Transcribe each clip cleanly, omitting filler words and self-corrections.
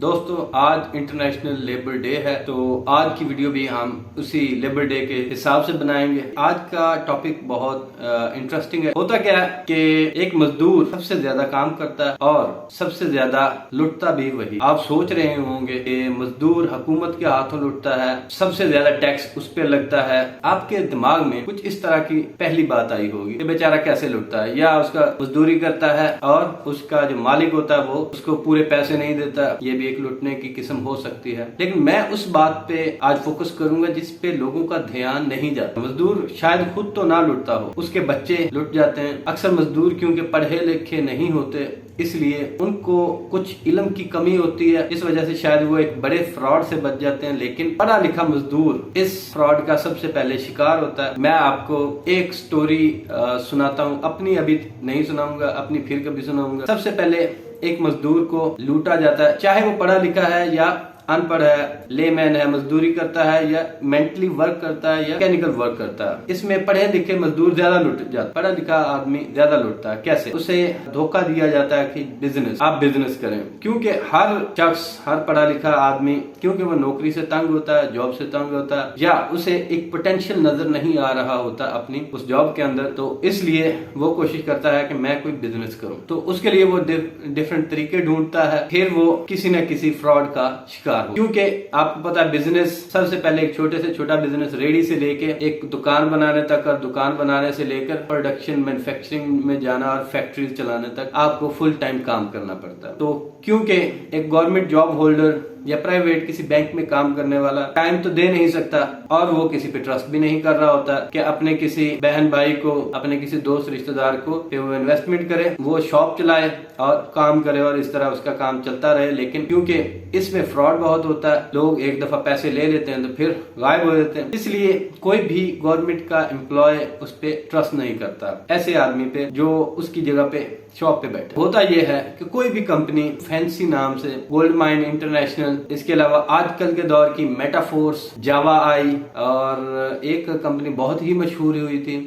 दोस्तों आज international labour day है, तो आज की वीडियो भी हम उसी लेबर डे के हिसाब से बनाएंगे। आज का टॉपिक बहुत इंटरेस्टिंग है। होता क्या है कि एक मजदूर सबसे ज्यादा काम करता है और सबसे ज्यादा लुटता भी वही। आप सोच रहे होंगे कि मजदूर हुकूमत के हाथों लुटता है, सबसे ज्यादा टैक्स उस पर लगता है। आपके दिमाग में कुछ इस तरह की पहली बात आई होगी कि बेचारा कैसे लुटता है, या उसका मजदूरी करता है और उसका जो मालिक होता है वो उसको पूरे पैसे नहीं देता। ये भी एक लुटने की किस्म हो सकती है, लेकिन मैं उस बात पे आज फोकस करूंगा जिस पे लोगों का ध्यान नहीं जाता। मजदूर शायद खुद तो ना लुटता हो, उसके बच्चे लुट जाते हैं। अक्सर मजदूर क्योंकि पढ़े लिखे नहीं होते, इसलिए उनको कुछ इल्म की कमी होती है, इस वजह से शायद वो एक बड़े फ्रॉड से बच जाते हैं। लेकिन पढ़ा लिखा मजदूर इस फ्रॉड का सबसे पहले शिकार होता है। मैं आपको एक स्टोरी सुनाता हूँ, अपनी अभी नहीं सुनाऊंगा, अपनी फिर कभी सुनाऊंगा। सबसे पहले एक मजदूर को लूटा जाता है, चाहे वो पढ़ा लिखा है या अनपढ़ है, लेमैन है, मजदूरी करता है या मेंटली वर्क करता है या मैकेनिकल वर्क करता है। इसमें पढ़े लिखे मजदूर ज्यादा लुट जाता, पढ़ा लिखा आदमी ज्यादा लुटता है। कैसे? उसे धोखा दिया जाता है कि बिजनेस, आप बिजनेस करें, क्योंकि हर शख्स, हर पढ़ा लिखा आदमी, क्योंकि वो नौकरी से तंग होता है, जॉब से तंग होता है, या उसे एक पोटेंशियल नजर नहीं आ रहा होता अपनी उस जॉब के अंदर, तो इसलिए वो कोशिश करता है कि मैं कोई बिजनेस करूं। तो उसके लिए वो डिफरेंट तरीके ढूंढता है, फिर वो किसी न किसी फ्रॉड का शिकार, क्योंकि आपको पता है बिजनेस सबसे पहले एक छोटे से छोटा बिजनेस, रेडी से लेके एक दुकान बनाने तक, और दुकान बनाने से लेकर प्रोडक्शन मैन्युफैक्चरिंग में जाना और फैक्ट्रीज चलाने तक आपको फुल टाइम काम करना पड़ता है। तो क्योंकि एक गवर्नमेंट जॉब होल्डर या प्राइवेट किसी बैंक में काम करने वाला टाइम तो दे नहीं सकता, और वो किसी पे ट्रस्ट भी नहीं कर रहा होता कि अपने किसी बहन भाई को, अपने किसी दोस्त रिश्तेदार को कि वो इन्वेस्टमेंट करे, वो शॉप चलाए और काम करे और इस तरह उसका काम चलता रहे। लेकिन क्योंकि इसमें फ्रॉड बहुत होता है, लोग एक दफा पैसे ले लेते हैं तो फिर गायब हो जाते हैं, इसलिए कोई भी गवर्नमेंट का एम्प्लॉय उस पर ट्रस्ट नहीं करता ऐसे आदमी पे जो उसकी जगह पे शॉप पे बैठे। होता यह है कि कोई भी कंपनी फैंसी नाम से, गोल्ड माइन इंटरनेशनल, इसके अलावा आजकल के दौर की मेटाफोर्स, जावा आई, और एक कंपनी बहुत ही मशहूर हुई थी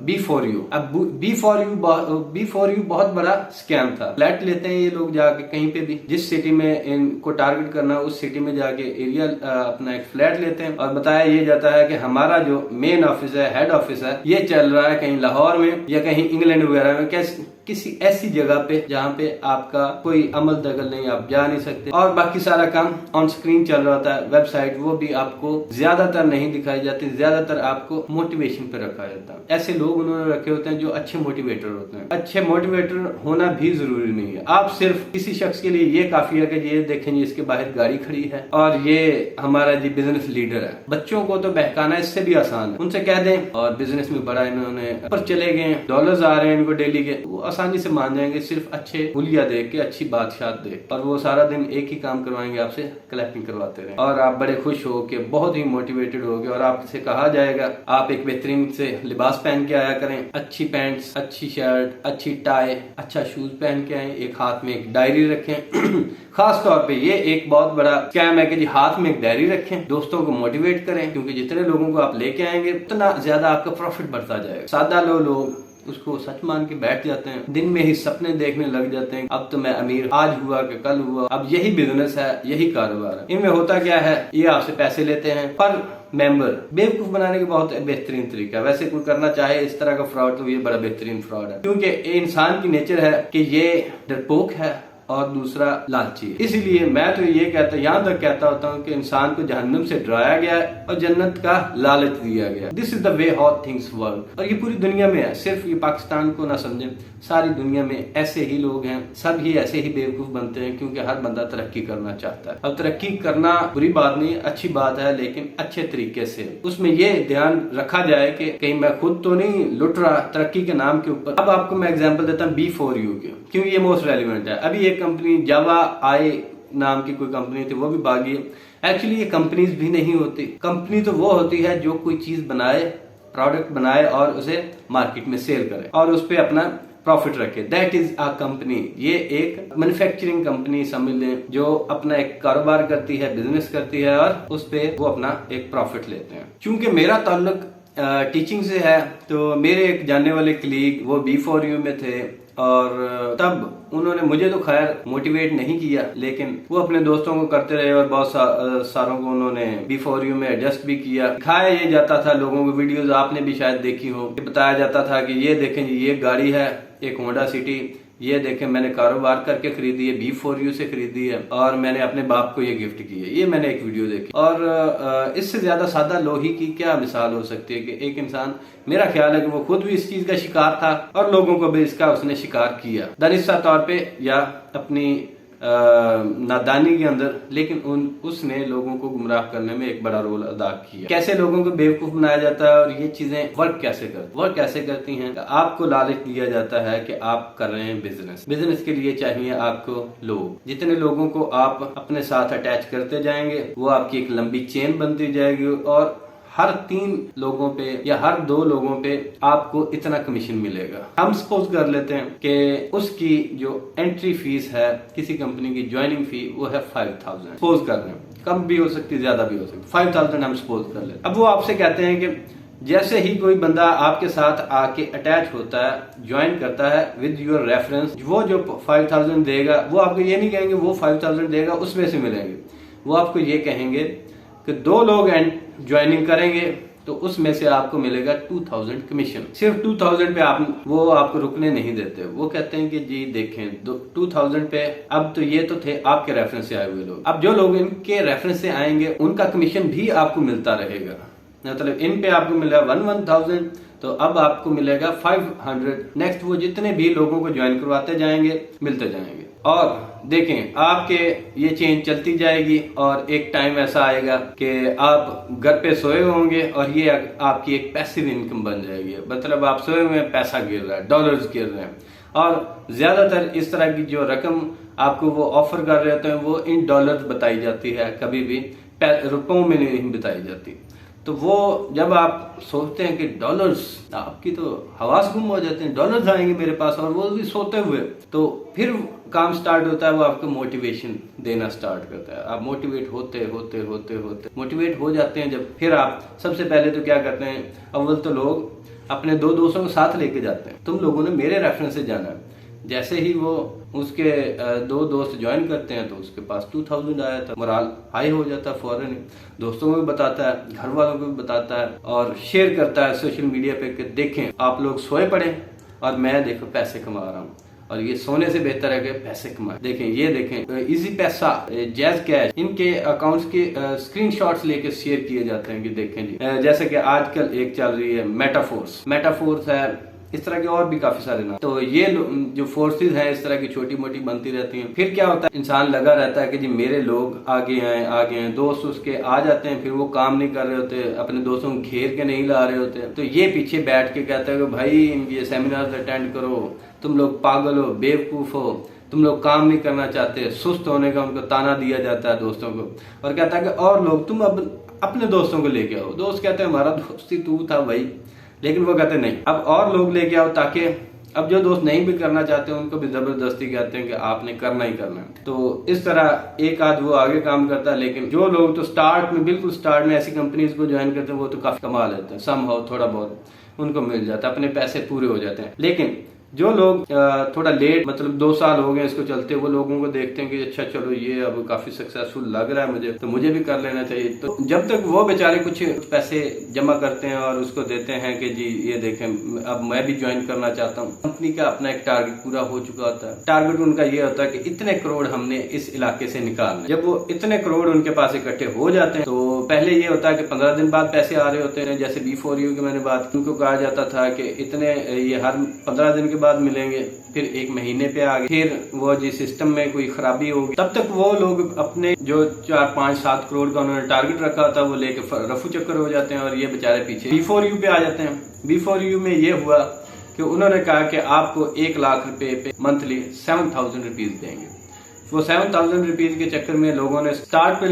B4U। अब B4U बहुत बड़ा स्कैम था। फ्लैट लेते हैं ये लोग जाके कहीं पे भी, जिस सिटी में इनको टारगेट करना उस सिटी में जाके एरिया अपना एक फ्लैट लेते हैं, और बताया ये जाता है कि हमारा जो मेन ऑफिस है, हेड ऑफिस है, ये चल रहा है कहीं लाहौर में या कहीं इंग्लैंड वगैरह में, किसी ऐसी जगह पे जहाँ पे आपका कोई अमल दखल नहीं, आप जा नहीं सकते, और बाकी सारा काम ऑन स्क्रीन चल रहा होता है। वेबसाइट वो भी आपको ज्यादातर नहीं दिखाई जाती, ज्यादातर आपको मोटिवेशन पे रखा जाता है। ऐसे लोग उन्होंने रखे होते हैं जो अच्छे मोटिवेटर होते हैं। अच्छे मोटिवेटर होना भी जरूरी नहीं है, आप सिर्फ किसी शख्स के लिए ये काफी है कि ये देखें इसके बाहर गाड़ी खड़ी है और ये हमारा जी बिजनेस लीडर है। बच्चों को तो बहकाना इससे भी आसान है, उनसे कह दें और बिजनेस में बड़ा इन्होंने ऊपर चले गए, डॉलर्स आ रहे हैं इनको डेली के, वो आसानी से मान जाएंगे सिर्फ अच्छे हुलिया देख के, अच्छी बादशाह देख, और वो सारा दिन एक ही काम करवाएंगे, आपसे कलेक्टिंग करवाते रहे, और आप बड़े खुश हो के, बहुत ही मोटिवेटेड हो गए, और आपसे कहा जाएगा आप एक बेहतरीन से लिबास पहन के आया करें, अच्छी पैंट्स, अच्छी शर्ट, अच्छी टाई, अच्छा शूज पहन के आए, एक हाथ में एक डायरी रखें। खास तौर पे ये एक बहुत बड़ा स्कैम है कि जी हाथ में एक डायरी रखें, दोस्तों को मोटिवेट करें, क्योंकि जितने लोगों को आप लेके आएंगे उतना ज्यादा आपका प्रॉफिट बढ़ता जाएगा। सादा लोग उसको सच मान के बैठ जाते हैं, दिन में ही सपने देखने लग जाते हैं, अब तो मैं अमीर, आज हुआ कि कल हुआ, अब यही बिजनेस है, यही कारोबार है। इनमें होता क्या है, ये आपसे पैसे लेते हैं पर मेंबर। बेवकूफ बनाने के बहुत बेहतरीन तरीका है। वैसे कोई करना चाहे इस तरह का फ्रॉड तो ये बड़ा बेहतरीन फ्रॉड है, क्योंकि इंसान की नेचर है कि ये डरपोक है और दूसरा लालची। इसीलिए मैं तो ये कहता, यहाँ तक कहता होता हूँ कि इंसान को जहन्नम से डराया गया है और जन्नत का लालच दिया गया। This is the way how things work, और ये पूरी दुनिया में है, सिर्फ ये पाकिस्तान को ना समझें, सारी दुनिया में ऐसे ही लोग हैं, सब ही ऐसे ही बेवकूफ बनते हैं, क्योंकि हर बंदा तरक्की करना चाहता है। अब तरक्की करना बुरी बात नहीं, अच्छी बात है, लेकिन अच्छे तरीके से। उसमें ये ध्यान रखा जाए कि कहीं मैं खुद तो नहीं लुट रहा तरक्की के नाम के ऊपर। अब आपको मैं एग्जांपल देता हूँ B4U के, क्योंकि ये मोस्ट रेलिवेंट है। अभी एक कंपनी जावा आई नाम की कोई कंपनी थी, वो भी भागी। एक्चुअली ये कंपनीज भी नहीं होती, कंपनी तो वो होती है जो कोई चीज बनाए, प्रोडक्ट बनाए और उसे मार्केट में सेल करे और उस पर अपना प्रॉफिट रखे, दैट इज अ कंपनी। ये एक मैन्युफैक्चरिंग कंपनी समझ लें जो अपना एक कारोबार करती है, बिजनेस करती है, और उस पे वो अपना एक प्रॉफिट लेते हैं। क्योंकि मेरा ताल्लुक टीचिंग से है, तो मेरे एक जानने वाले कलीग वो B4U में थे, और तब उन्होंने मुझे तो खैर मोटिवेट नहीं किया, लेकिन वो अपने दोस्तों को करते रहे और बहुत सारों को उन्होंने B4U में एडजस्ट भी किया। दिखाया ये जाता था लोगों को, वीडियोस आपने भी शायद देखी हो, बताया जाता था कि ये देखें जी ये गाड़ी है एक होंडा सिटी, ये देखें मैंने कारोबार करके खरीदी है, B4U से खरीदी है और मैंने अपने बाप को ये गिफ्ट की है। ये मैंने एक वीडियो देखी और इससे ज्यादा सादा लोही की क्या मिसाल हो सकती है कि एक इंसान, मेरा ख्याल है कि वो खुद भी इस चीज का शिकार था और लोगों को भी इसका उसने शिकार किया दानिस्ता तौर पे या अपनी नादानी के अंदर, लेकिन उसने लोगों को गुमराह करने में एक बड़ा रोल अदा किया। कैसे लोगों को बेवकूफ बनाया जाता है और ये चीजें वर्क कैसे करती हैं। आपको लालच दिया जाता है कि आप कर रहे हैं बिजनेस के लिए चाहिए आपको लोग, जितने लोगों को आप अपने साथ अटैच करते जाएंगे वो आपकी एक लंबी चेन बनती जाएगी और हर 3 लोगों पे या हर 2 लोगों पे आपको इतना कमीशन मिलेगा। हम सपोज कर लेते हैं कि उसकी जो एंट्री फीस है किसी कंपनी की ज्वाइनिंग फी वो है 5000, सपोज कर रहे हैं, कम भी हो सकती है ज्यादा भी हो सकती है, 5000 हम सपोज कर लेते हैं। अब वो आपसे कहते हैं कि जैसे ही कोई बंदा आपके साथ आके अटैच होता है, ज्वाइन करता है विद योर रेफरेंस, वो जो 5000 देगा वो आपको ये नहीं कहेंगे वो 5000 देगा उसमें से मिलेंगे, वो आपको ये कहेंगे कि 2 लोग ज्वाइनिंग करेंगे तो उसमें से आपको मिलेगा 2000 कमीशन। सिर्फ 2000 पे वो आपको रुकने नहीं देते, वो कहते हैं कि जी देखें 2000 पे, अब तो ये तो थे आपके रेफरेंस से आए हुए लोग, अब जो लोग इनके रेफरेंस से आएंगे उनका कमीशन भी आपको मिलता रहेगा। मतलब इन पे आपको मिला 1000 तो अब आपको मिलेगा 500। नेक्स्ट वो जितने भी लोगों को ज्वाइन करवाते जाएंगे मिलते जाएंगे और देखें आपके ये चेन चलती जाएगी और एक टाइम ऐसा आएगा कि आप घर पे सोए होंगे और ये आपकी एक पैसिव इनकम बन जाएगी। मतलब आप सोए हुए पैसा गिर रहा है, डॉलर्स गिर रहे हैं और ज्यादातर इस तरह की जो रकम आपको वो ऑफर कर रहे होते हैं वो इन डॉलर्स बताई जाती है, कभी भी रुपयों में नहीं बताई जाती। तो वो जब आप सोचते हैं कि डॉलर्स, आपकी तो हवास गुम हो जाते हैं, डॉलर्स आएंगे मेरे पास और वो भी सोते हुए, तो फिर काम स्टार्ट होता है, वो आपको मोटिवेशन देना स्टार्ट करता है। आप मोटिवेट होते मोटिवेट हो जाते हैं जब, फिर आप सबसे पहले तो क्या करते हैं, अव्वल तो लोग अपने 2 दोस्तों को साथ लेके जाते हैं, तुम लोगों ने मेरे रेफरेंस से जाना है। जैसे ही वो उसके 2 दोस्त ज्वाइन करते हैं तो उसके पास 2000 आया था, मोराल हाई हो जाता है फौरन, दोस्तों को भी बताता है, घर वालों को भी बताता है और शेयर करता है सोशल मीडिया पे कि देखें आप लोग सोए पड़े और मैं देखो पैसे कमा रहा हूँ और ये सोने से बेहतर है कि पैसे कमाए। देखें ये देखें इजी पैसा, जैज कैश, इनके अकाउंट्स के स्क्रीनशॉट्स लेके शेयर किए जाते हैं कि देखें जी, जैसे कि आजकल एक चल रही है मेटाफोर्स है, इस तरह के और भी काफी सारे नाम। तो ये जो फोर्सेस हैं इस तरह की छोटी मोटी बनती रहती हैं। फिर क्या होता है, इंसान लगा रहता है कि जी मेरे लोग आगे हैं, दोस्त उसके आ जाते हैं, फिर वो काम नहीं कर रहे होते, अपने दोस्तों को घेर के नहीं ला रहे होते, तो ये पीछे बैठ के कहता है कि भाई ये सेमिनार अटेंड करो, तुम लोग पागल हो, बेवकूफ हो, तुम लोग काम नहीं करना चाहते, सुस्त होने का उनको ताना दिया जाता है दोस्तों को। और कहता है कि और लोग तुम अब अपने दोस्तों को लेके आओ। दोस्त कहते हैं हमारा दोस्ती तू था भाई, लेकिन वो कहते नहीं अब और लोग लेके आओ, ताकि अब जो दोस्त नहीं भी करना चाहते उनको भी जबरदस्ती कहते हैं कि आपने करना ही करना है। तो इस तरह एक आध वो आगे काम करता है, लेकिन जो लोग तो बिल्कुल स्टार्ट में ऐसी कंपनीज को ज्वाइन करते हैं वो तो काफी कमा लेते हैं, समहाउ थोड़ा बहुत उनको मिल जाता है, अपने पैसे पूरे हो जाते हैं। लेकिन जो लोग थोड़ा लेट, मतलब 2 साल हो गए इसको चलते, वो लोगों को देखते हैं कि अच्छा चलो ये अब काफी सक्सेसफुल लग रहा है मुझे, तो मुझे भी कर लेना चाहिए। तो जब तक वो बेचारे कुछ पैसे जमा करते हैं और उसको देते हैं कि जी ये देखें अब मैं भी ज्वाइन करना चाहता हूँ, कंपनी का अपना एक टारगेट पूरा हो चुका होता है। टारगेट उनका ये होता है कि इतने करोड़ हमने इस इलाके से निकालना। जब वो इतने करोड़ उनके पास इकट्ठे हो जाते हैं तो पहले ये होता है कि 15 दिन बाद पैसे आ रहे होते हैं। जैसे B4U की मैंने बात, उनको कहा जाता था कि इतने ये हर 15 दिन के बाद मिलेंगे, फिर 1 महीने पे आ गए, फिर वो जिस सिस्टम में कोई खराबी होगी तब तक वो लोग अपने जो 4, 5, 7 करोड़ का उन्होंने टारगेट रखा था वो लेके रफू चक्कर हो जाते हैं और ये बेचारे पीछे B4U पे आ जाते हैं। B4U में ये हुआ कि उन्होंने कहा कि आपको 1 लाख रुपए पे मंथली 7000 रुपीज देंगे। वो 7000 रुपीज के चक्कर में लोगों ने स्टार्ट पे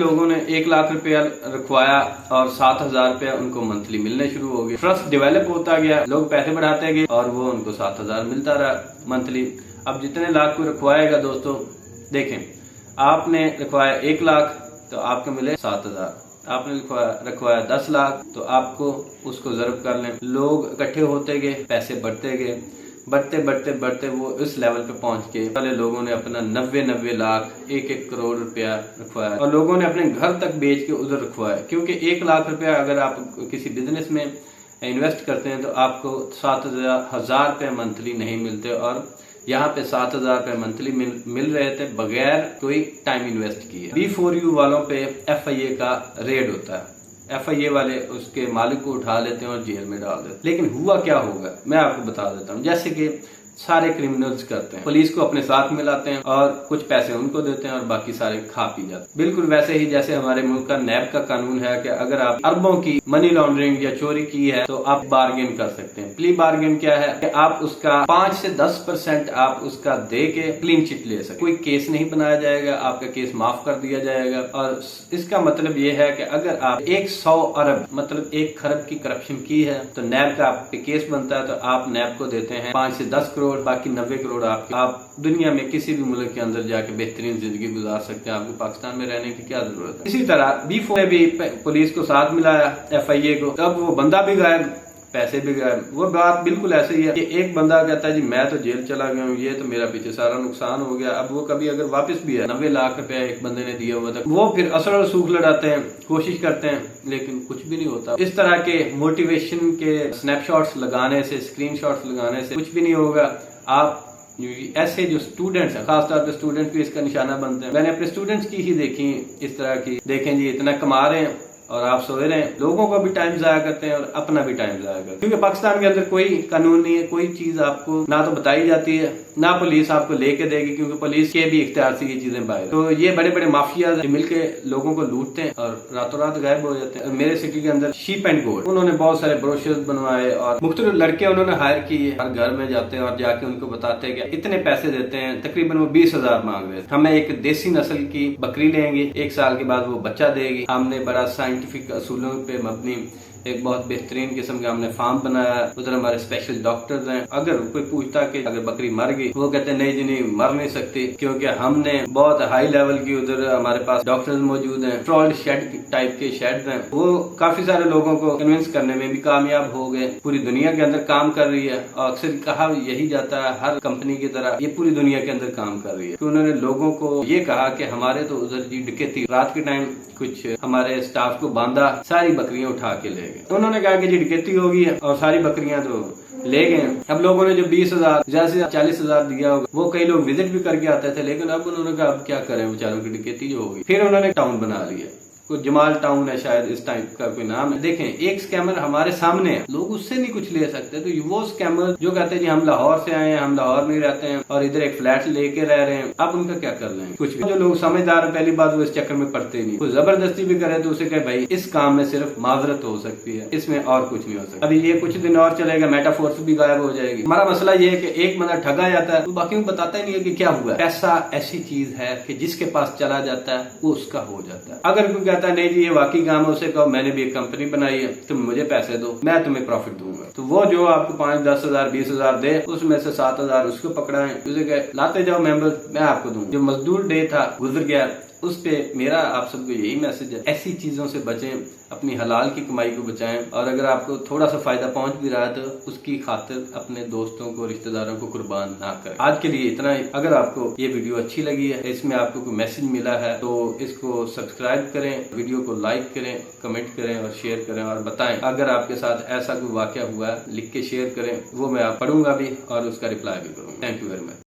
1 लाख रुपया रखवाया और 7000 रुपया उनको मंथली मिलने शुरू हो गए। ट्रस्ट डेवलप होता गया, लोग पैसे बढ़ाते गए और वो उनको 7000 मिलता रहा मंथली। अब जितने लाख को रखवाएगा दोस्तों, देखें आपने रखवाया 1 लाख तो आपको मिले 7000, आपने रखवाया 10 लाख तो आपको उसको जरूर कर लें। लोग इकट्ठे होते गए, पैसे बढ़ते गए, बढ़ते बढ़ते बढ़ते वो इस लेवल पे पहुंच के पहले लोगों ने अपना 90 लाख 1 करोड़ रुपया रखवाया और लोगों ने अपने घर तक बेच के उधर रखवाया, क्योंकि 1 लाख रुपया अगर आप किसी बिजनेस में इन्वेस्ट करते हैं तो आपको 7,000 रुपये मंथली नहीं मिलते, और यहाँ पे 7,000 रुपये मंथली मिल रहे थे बगैर कोई टाइम इन्वेस्ट किए। B4U वालों पे FIA का रेड होता है, FIA वाले उसके मालिक को उठा लेते हैं और जेल में डाल देते हैं। लेकिन हुआ क्या होगा मैं आपको बता देता हूँ। जैसे कि सारे क्रिमिनल्स करते हैं, पुलिस को अपने साथ मिलाते हैं और कुछ पैसे उनको देते हैं और बाकी सारे खा पी जाते हैं। बिल्कुल वैसे ही जैसे हमारे मुल्क का नैब का कानून है कि अगर आप अरबों की मनी लॉन्ड्रिंग या चोरी की है तो आप बार्गेन कर सकते हैं। प्ली बार्गेन क्या है कि आप उसका 5 से 10% आप उसका दे के क्लीन चिट ले सकते, कोई केस नहीं बनाया जाएगा, आपका केस माफ कर दिया जाएगा। और इसका मतलब ये है कि अगर आप 100 अरब मतलब 1 खरब की करप्शन की है तो नैब का आप पे केस बनता है, तो आप नैब को देते हैं 5 से 10 करोड़, बाकी 90 करोड़ आप दुनिया में किसी भी मुल्क के अंदर जाके बेहतरीन जिंदगी गुजार सकते हैं। आपको पाकिस्तान में रहने की क्या जरूरत है। इसी तरह B4 ने भी पुलिस को साथ मिलाया FIA को, तब वो बंदा भी गायब, पैसे भी गायब। वो बात बिल्कुल ऐसे ही है कि एक बंदा कहता है जी मैं तो जेल चला गया हूँ, ये तो मेरा पीछे सारा नुकसान हो गया। अब वो कभी अगर वापस भी है 90 लाख रुपया एक बंदे ने दिया हुआ था, वो फिर असर और सूख लड़ाते हैं, कोशिश करते हैं, लेकिन कुछ भी नहीं होता। इस तरह के मोटिवेशन के स्नैपशॉट्स लगाने से, स्क्रीनशॉट्स लगाने से कुछ भी नहीं होगा। आप ऐसे जो स्टूडेंट्स हैं, खासतौर पे स्टूडेंट भी इसका निशाना बनते हैं। मैंने अपने स्टूडेंट्स की ही देखी इस तरह की, देखें जी इतना कमा रहे हैं और आप सोए रहे हैं, लोगों का भी टाइम जाया करते हैं और अपना भी टाइम जाया करते हैं। क्योंकि पाकिस्तान के अंदर कोई कानून नहीं है, कोई चीज आपको ना तो बताई जाती है, ना पुलिस आपको लेके देगी, क्योंकि पुलिस के भी इख्तियार से ये चीजें बाहर। तो ये बड़े बड़े माफिया मिलके लोगों को लूटते हैं और रातों रात गायब हो जाते हैं। मेरे सिटी के अंदर शीप एंड गोल्ड, उन्होंने बहुत सारे ब्रोशर्स बनवाए और मुख्तलिफ लड़के उन्होंने हायर किए, हर घर में जाते हैं और जाके उनको बताते हैं कि इतने पैसे देते हैं, तकरीबन वो 20,000 मांग रहे थे, हमें एक देसी नस्ल की बकरी लेंगे, 1 साल के बाद वो बच्चा देगी। हमने बड़ा साइंटिफिक असूलों पे मबनी एक बहुत बेहतरीन किस्म का हमने फार्म बनाया, उधर हमारे स्पेशल डॉक्टर्स हैं। अगर कोई पूछता कि अगर बकरी मर गई, वो कहते हैं नहीं जी नहीं, मर नहीं सकती, क्योंकि हमने बहुत हाई लेवल की उधर हमारे पास डॉक्टर्स मौजूद हैं, ट्रॉल शेड टाइप के शेड हैं। वो काफी सारे लोगों को कन्विंस करने में भी कामयाब हो गए, पूरी दुनिया के अंदर काम कर रही है। और अक्सर कहा यही जाता है हर कंपनी की तरह ये पूरी दुनिया के अंदर काम कर रही है। तो उन्होंने लोगों को ये कहा कि हमारे तो उधर जी डकैती, रात के टाइम कुछ हमारे स्टाफ को बांधा, सारी बकरियां उठा के ले गए। तो उन्होंने कहा कि जी डकैती हो गई है और सारी बकरियां तो ले गए। अब लोगों ने जो 20,000 जैसे 40,000 दिया होगा, वो कई लोग विजिट भी करके आते थे, लेकिन अब उन्होंने कहा अब क्या करें, बेचारों की डकैती जो होगी। फिर उन्होंने टाउन बना लिया, कोई जमाल टाउन है शायद, इस टाइप का कोई नाम है। देखें एक स्कैमर हमारे सामने है, लोग उससे नहीं कुछ ले सकते। तो वो स्कैमर जो कहते हैं जी हम लाहौर से आए हैं, हम लाहौर में रहते हैं और इधर एक फ्लैट लेके रह रहे हैं, आप उनका क्या कर लेंगे? कुछ भी। जो लोग समझदार है, पहली बात वो इस चक्कर में पड़ते नहीं। कोई जबरदस्ती भी करे तो उसे कहे भाई इस काम में सिर्फ माजरत हो सकती है, इसमें और कुछ नहीं हो सकता। अभी ये कुछ दिन और चलेगा, मेटाफोर्स भी गायब हो जाएगी। हमारा मसला ये है कि एक बंदा ठगा जाता है तो बाकी को बताता ही नहीं है कि क्या हुआ। पैसा ऐसी चीज है कि जिसके पास चला जाता है वो उसका हो जाता है। अगर कोई कहता है नहीं जी ये वाकई काम है, उसे कहो मैंने भी एक कंपनी बनाई है, तुम मुझे पैसे दो, मैं तुम्हें प्रॉफिट दूंगा। तो वो जो आपको 5, 10,000, 20,000 दे, उसमें से 7,000 उसको पकड़ाएं, उसे कहे लाते जाओ मेंबर, मैं आपको दूंगा। जो मजदूर डे था गुजर गया, उस पे मेरा आप सबको यही मैसेज है, ऐसी चीजों से बचें, अपनी हलाल की कमाई को बचाएं। और अगर आपको थोड़ा सा फायदा पहुंच भी रहा है तो उसकी खातिर अपने दोस्तों को, रिश्तेदारों को कुर्बान ना करें। आज के लिए इतना ही। अगर आपको ये वीडियो अच्छी लगी है, इसमें आपको कोई मैसेज मिला है, तो इसको सब्सक्राइब करें, वीडियो को लाइक करें, कमेंट करें और शेयर करें और बताएं। अगर आपके साथ ऐसा कोई वाकया हुआ है लिख के शेयर करें, वो मैं आप पढ़ूंगा भी और उसका रिप्लाई भी करूंगा। Thank you very much.